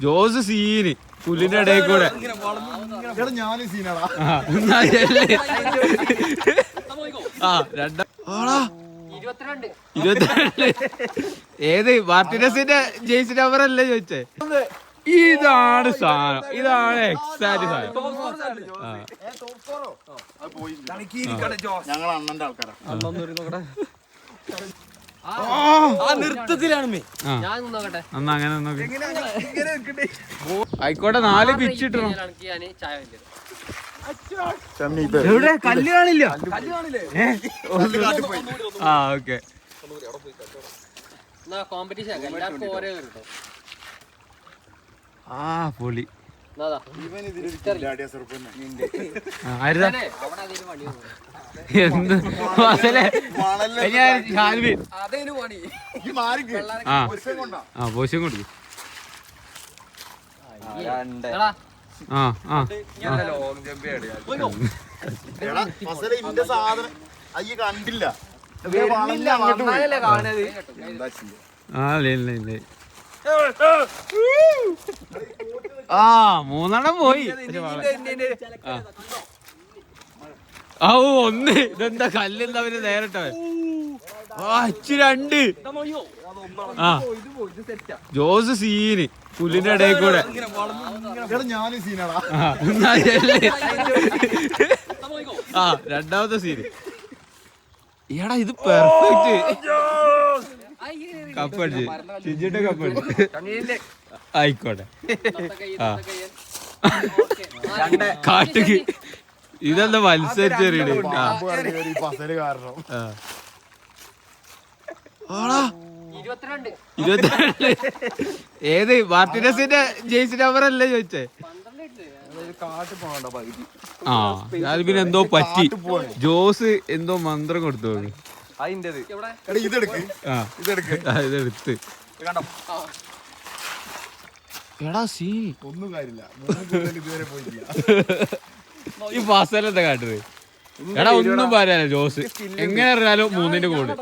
Jose scene പുല്ലിന്റെ ഇടയിൽ കൂടെ. ഏത് മാർട്ടിനസിന്റെ ജേഴ്സി നമ്പർ അല്ലേ ചോദിച്ചേ? ഇതാണ് സാധനം, ഇതാണ് എക്സാക്ട് സാധനം. ഞങ്ങൾ അണ്ണന്റെ ആൾക്കാരാ. എന്നാ അങ്ങനെ ആയിക്കോട്ടെ. 4 പിച്ച് ഇട്ടണം. എവിടെ കല്ല് കാണില്ല? ആ ഓക്കെ. ആ പൊളി. എന്ത് പോശം കൊടുക്കും. കണ്ടില്ല. ആ 3 പോയി. ഓ 1. ഇതെന്താ കല്ലെന്താ അവര് നേരിട്ടോ? 2. ആ ജോസ് സീന് പുല്ലിന്റെ ഇടയിൽ കൂടെ. ആ 2ാമത്തെ സീന്. എടാ ഇത് പെർഫെക്റ്റ്. കപ്പടിച്ച് ചിജിയുടെ കപ്പടിച്ച്. ആയിക്കോട്ടെ. കാട്ടുക്ക് ഇതെന്താ മത്സരിച്ചെറിയണേ? ഏത് മാർട്ടിനസിന്റെ ജേഴ്സി നമ്പർ അല്ലേ ചോദിച്ചേ? ആ ഞാൻ പിന്നെ എന്തോ പറ്റി. ജോസ് എന്തോ മന്ത്രം കൊടുത്തു. ഇതെടുത്ത് എടാ സീ ഒന്നും കാര്യമില്ല. ഈ ഫസലെന്താ കാട്ടത്? എടാ ഒന്നും പറയാനോ ജോസ്. എങ്ങനെ അറിയാലോ 3ന്റെ കൂടെ.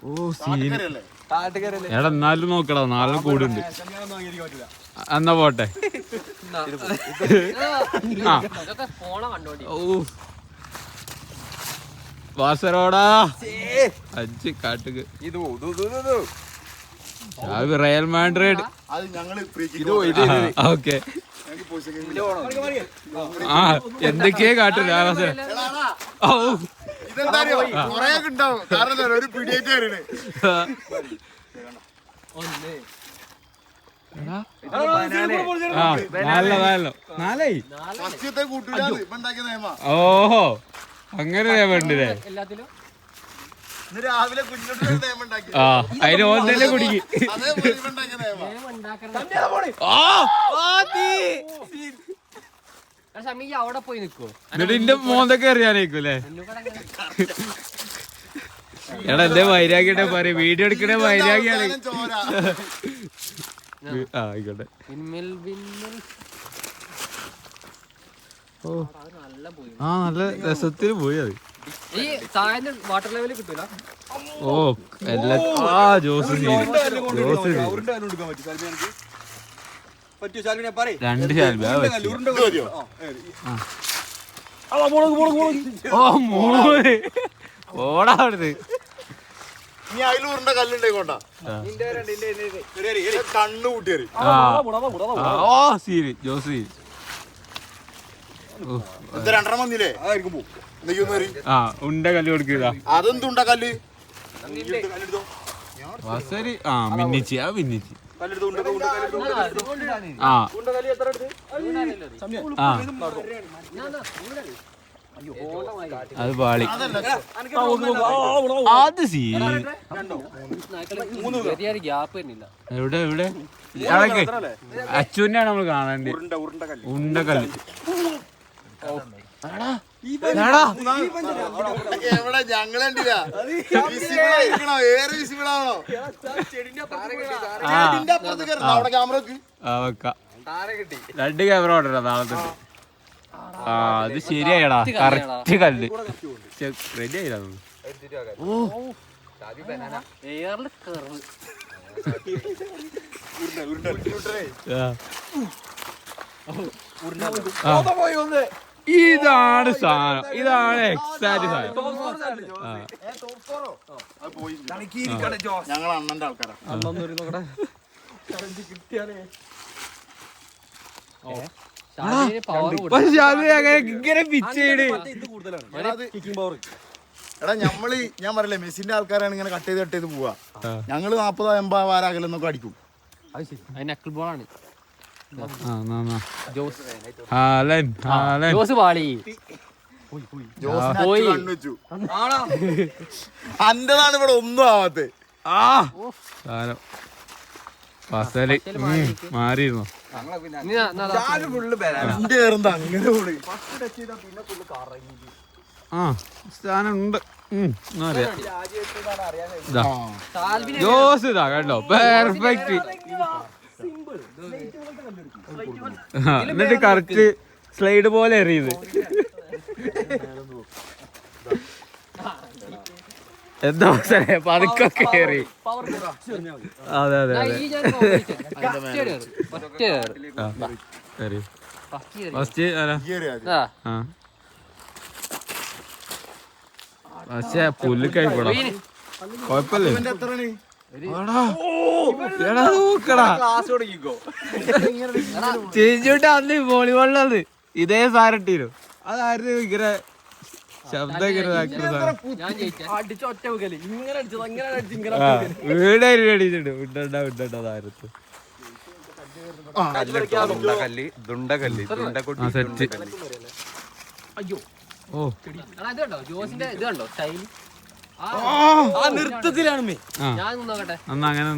ഓ സീൻ. എടാ എന്നാലും നോക്കടാ, 4 കൂടുണ്ട്. എന്നാ പോട്ടെ. ഓ വാസരോടാ 5 കാട്ടുക. Real Madrid. ഓക്കെ. ആ എന്തൊക്കെയാ കാട്ടില്ല. ഓ ഓഹോ അങ്ങനെ വേണ്ടേ? ആ അതിന് ഓന്നെ കുടുങ്ങി. എന്നിട്ട് ഇന്റെ മോന്തൊക്കെ അറിയാനായിക്കൂല്ലേ? എടാ എന്തേ വൈരാഗ്യട്ടെ പറയും. വീഡിയോ എടുക്കണേ വൈരാഗ്യാണ്. ആയിക്കോട്ടെ. ആ നല്ല രസത്തിന് പോയി അത്. വാട്ടർ ലെവൽ കിട്ടൂല. ഓ എല്ലാ ജോസ് 2 ഓടാ അവിടുന്ന്. കണ്ണു കൂട്ടിയേറി. ഓ സീരി ജോസ്. രണ്ടെണ്ണം വന്നില്ലേ? ആ ഉണ്ട കല്ല് കൊടുക്കുക. അതെന്തുണ്ട കല്ല്? വാസരി. ആ മിന്നിച്ച്. ആ മിന്നിച്ച്. ആ അത് പാളി. അത് സീന്. എവിടെ എവിടെ അച്ചുവിനെയാണ് നമ്മൾ കാണേണ്ടത്. ഉണ്ടക്കല്ല്. എവിടെ ഞങ്ങളുണ്ടില്ല. ഏറെ വിസിബിൾ ആവണോ? അവിടെ ക്യാമറ 2 ക്യാമറ ഓടണ്ട നാളെ തൊട്ട്. അത് ശരിയായടാ കറക്റ്റ് കല്ല് റെഡി ആയില്ല ഇതാണ് സാധനം, ഇതാണ് എക്സാക്ട് സാധനം. ഞങ്ങൾ അണ്ണന്റെ ആൾക്കാരാ. പക്ഷെ അത് ഇങ്ങനെ പിച്ചേട്. എടാ ഞാൻ പറയില്ലേ മെസ്സിന്റെ ആൾക്കാരാണ് ഇങ്ങനെ കട്ട് ചെയ്ത് പോവാ. ഞങ്ങള് 40-80 വാരാകലെന്നൊക്കെ അടിക്കും. ബോളാണ് അന്റെതാണ് ഇവിടെ ഒന്നും ആവാത്തെ. മാറിയിരുന്നോ ആ സ്ഥാനം ഉണ്ട്. ജോസ് ഇതാ കണ്ടോ പെർഫെക്റ്റ്. എന്നിട്ട് കറക്റ്റ് സ്ലൈഡ് പോലെ എറിയത്. എന്താ പതുക്കെ കയറി. അതെ അതെ അതെ ഫസ്റ്റ് പക്ഷെ പുല്ല് കഴിക്കടാ കൊഴപ്പല്ലേ. ചേച്ചിട്ട് അന്ന് വോളിബോളിലത് ഇതേ സാരട്ടീരും അതായിരുന്നു ഇങ്ങനെ ശബ്ദം വീടായിരുന്നു അടിച്ചിട്ട് ഉണ്ടണ്ട താരത്ത്. ഓ നൃത്തത്തിലാണ് അങ്ങനെ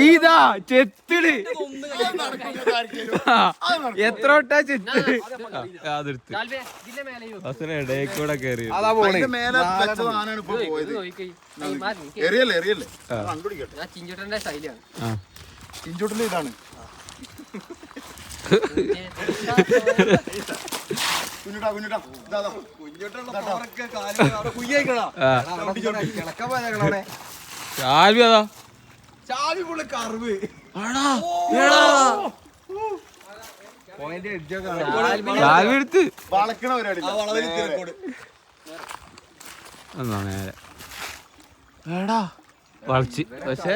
ഇതാ ചെത്തിട് എത്ര വട്ടാ ചെത്തിട് ഇടയിൽക്കൂടെ കയറി. ചിഞ്ചോട്ടന്റെ ശൈലിയാണ്. ചിഞ്ചോട്ടന്റെ ഇതാണ് എടുത്ത് നേരെ വളച്ച്. പക്ഷെ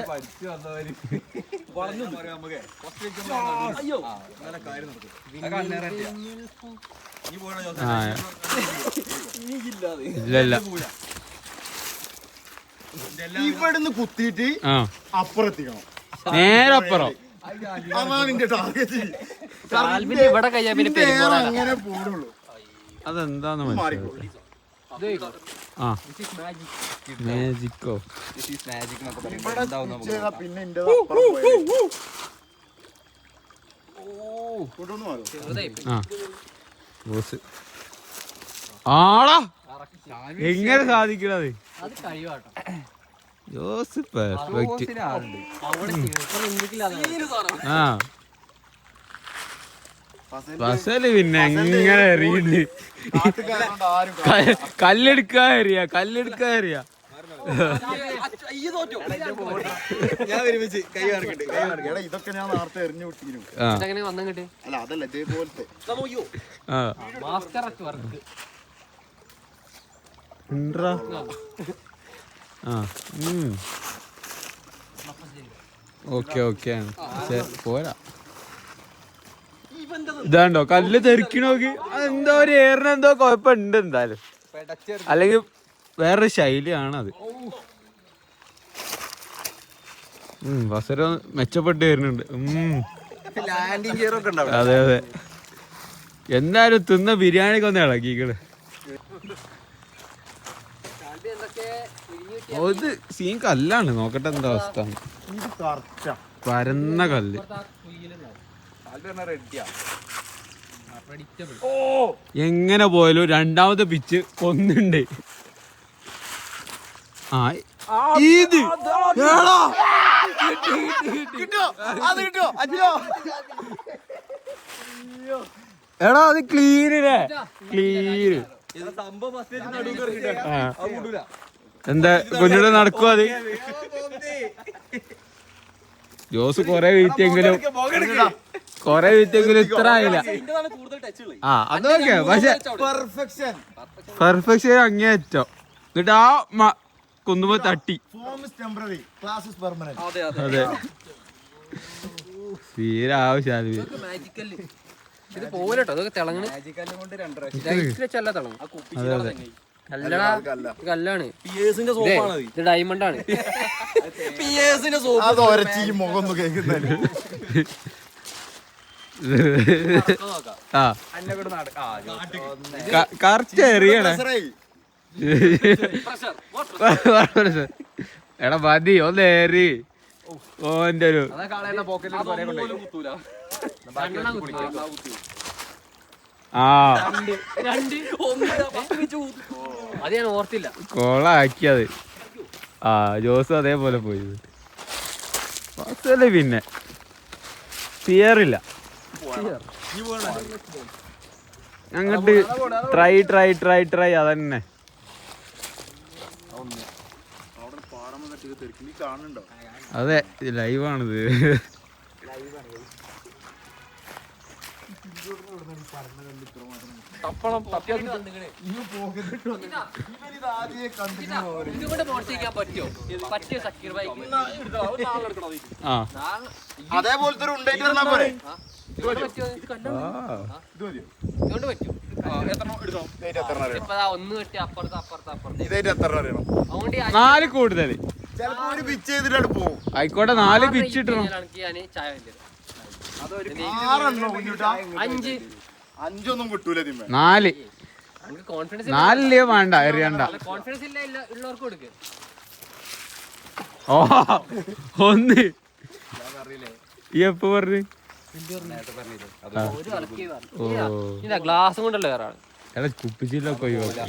ഇല്ല ഇവിടുന്ന് കുത്തിയിട്ട് അപ്പുറത്തിക്കണം, നേരെ അപ്പുറം. അതാണ് എന്റെ ടാർഗറ്റ്. ഇവിടെ കഴിയാ പിന്നെ അങ്ങനെ പോടുള്ളൂ. അതെന്താന്ന് മനസ്സിലായി. മാജിക്കോ പിന്നെ എന്റെ ബോസ് ആടാ എങ്ങനെ സാധിക്കണത്. ജോസ് പെർഫെക്റ്റ്. ആ ബസല് പിന്നെ എങ്ങനെ എറിയുന്നു. കല്ലെടുക്കാ എറിയ ഇതൊക്കെ ഞാൻ നേരത്തെ എറിഞ്ഞു വിട്ടിരുന്നു. അല്ല അതല്ല ഇതേപോലത്തെ ഓക്കെ പോരാ. ഇതാണ്ടോ കല്ല് തെറിക്കണോക്ക്. അതെന്തോ ഒരു ഏറിനെന്തോ കുഴപ്പമുണ്ട് എന്തായാലും, അല്ലെങ്കിൽ വേറൊരു ശൈലിയാണ് അത്. ബസര മെച്ചപ്പെട്ട് വരുന്നുണ്ട്. അതെ എന്തായാലും തിന്ന ബിരിയാണിക്ക് ഒന്ന് ഇളക്കിക്കള്. ഇത് സീൻ കല്ലാണ്. നോക്കട്ടെ എന്താ അവസ്ഥ. പരന്ന കല്ല്. എങ്ങനെ പോയാലും രണ്ടാമത്തെ പിച്ച് ഒന്നുണ്ട്. ആ ഇത് എടാ അത് ക്ലീനില്ലേ ക്ലീന്. എന്താ കുഞ്ഞിടെ നടക്കും അത്. ജോസ് കൊറേ വീഴ്ത്തിയെങ്കിലും ഇത്ര ആയില്ല. ആ അതൊക്കെ പക്ഷെ പെർഫെക്ഷൻ അങ്ങേയറ്റം. എന്നിട്ട് ആ കുന്നുമ്പോ തട്ടി. അതെ തീരെ ആവശ്യം. ഇത് പോലെട്ടോ അതൊക്കെ തിളങ്ങണ്. കല്ലാണ്. ഇത് ഡയമണ്ട് ആണ്. കറക്റ്റ് എറിയണേ. എടാ മതി ഒന്ന് ഏറി. ഓന്റെ ഒരു അത് ഞാൻ ഓർത്തില്ല. കോളാക്കിയത്. ആ ജോസ് അതേപോലെ പോയി. പിന്നെ ഫിയറില്ല. അങ്ങോട്ട് ട്രൈ അതന്നെ. അതെ ലൈവാണിത്. അതേപോലത്തെ നാല് കൂടുതൽ ആയിക്കോട്ടെ. 4 പിച്ച് ഇട്ടണം. 5 കിട്ടൂല. 4 വേണ്ട എറിയണ്ട. ഓ 1 ഈ എപ്പോ പറഞ്ഞു. ഗ്ലാസ് കൊണ്ടല്ലേ വേറാണ്. എടാ കുപ്പിച്ചില്ലൊക്കെ ഒഴിവാക്കി.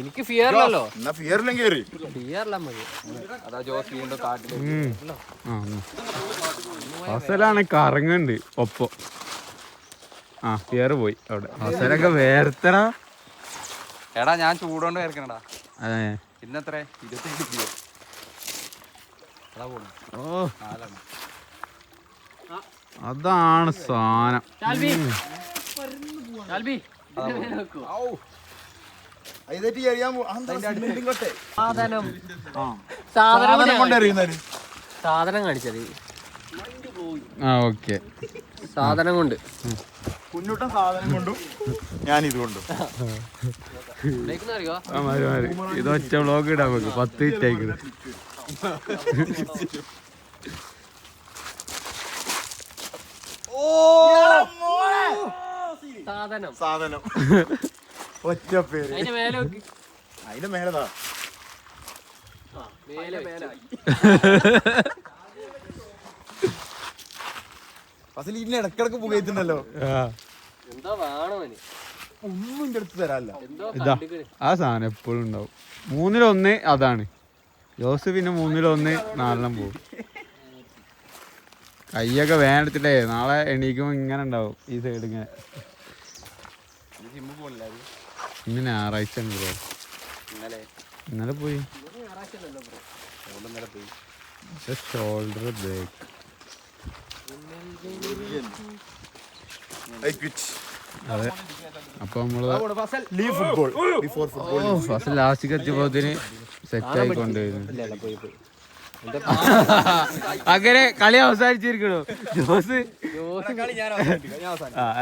എനിക്ക് ഫിയറിലല്ലോ. ഹസലാണ് കറങ്ങുന്നുണ്ട് ഒപ്പം. ആ ഫിയർ പോയി അവിടെ. ഹസലൊക്കെ വേർത്തടാ. എടാ ഞാൻ ചൂടോണ്ട് വേർക്കണടാ. അതെ ഇന്നത്ര 25 കിലോ. ഓ അതാണ് സാധനം. സാധനം കാണിച്ചത്. ആ ഓക്കെ. സാധനം കൊണ്ട് കുഞ്ഞുട്ടൻ സാധനം കൊണ്ടും ഞാൻ ഇത് കൊണ്ടും. ഇത് ഒറ്റ വ്ളോഗ് ഇടാൻ നമുക്ക് 10 ഇട്ടേക്കുന്നത്. സാധനം ഒറ്റ പേര്. അതിന്റെ മേലതാ. അസല് ഇതിന് ഇടക്കിടക്ക് പുകയത്തുണ്ടല്ലോ. ഒന്നും എന്റെ അടുത്ത് തരാല്ല. ഇതാ ആ സാധനം എപ്പോഴും ഉണ്ടാവും. 3-1 അതാണ്. ജോസ് പിന്നെ 3-1 4 പോകും. കയ്യൊക്കെ വേണ്ടെടുത്തിട്ടേ നാളെ എണീക്കുമ്പോ ഇങ്ങനെ ഉണ്ടാവും ഈ സൈഡ് ഇങ്ങനെ. ഇന്ന് ഞായറാഴ്ച ഉണ്ട് ബ്രോ. ഇന്നലെ പോയി. Shoulder break. അതെ അപ്പൊ നമ്മള് ഫസ്റ്റ് ലാസ്റ്റ് എത്തിയപ്പോത്തിന് സെറ്റ് ആയിക്കൊണ്ടുവരുന്നു. അങ്ങനെ കളി അവസാനിച്ചിരിക്കണോ ജോസ്?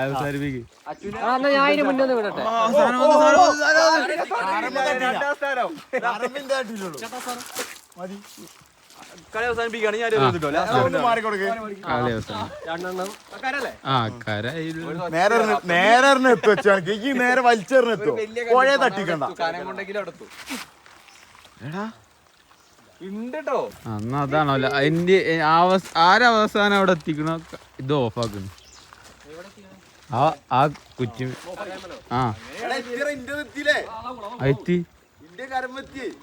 അവസാനിപ്പിക്കും. കളി അവസാനിപ്പിക്കുകയാണ്. നേരെ എത്തുവെച്ചാണ് ഈ നേരെ വലിച്ചെറിഞ്ഞെത്തോ. പുഴയെ തട്ടിക്കണ്ട. എടാ ഉണ്ട് ട്ടോ. അന്ന് അതാണല്ലോ അതിന്റെ ആരവസാനം അവിടെ എത്തിക്കണ ഇത് ഓഫാക്കുന്നു ആ കുറ്റി ആ എത്തി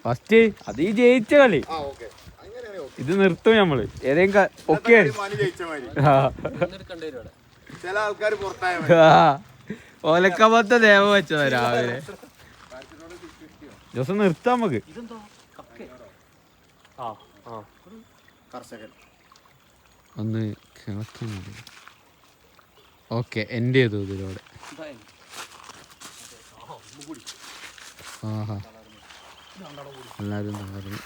ഫസ്റ്റ് അത് ഈ ജയിച്ച കളി ഇത് നിർത്തും നമ്മള് ഏതെങ്കിലും ഒക്കെ ചില ആൾക്കാർ പുറത്തായ ഓലക്കമത്തെ ദേവ വെച്ചതാ രാവിലെ ദിവസം നിർത്താം നമുക്ക് കർഷകൻ ഒന്ന് കിളക്കുന്നുണ്ട് ഓക്കെ എൻ്റെ ചെയ്തു ഇതിലൂടെ ആഹാ എല്ലാരും തകർന്നു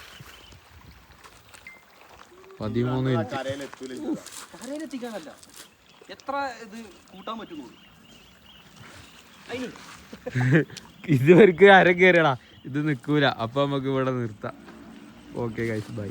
13 മിനിറ്റ് കരയിലെത്തൂല എത്ര ഇത് കൂട്ടാൻ പറ്റുന്നു ഇതുവർക്ക് അര കയറിയടാ ഇത് നിക്കൂല അപ്പൊ നമുക്ക് ഇവിടെ നിർത്താം ഓക്കെ ഗൈസ് ബൈ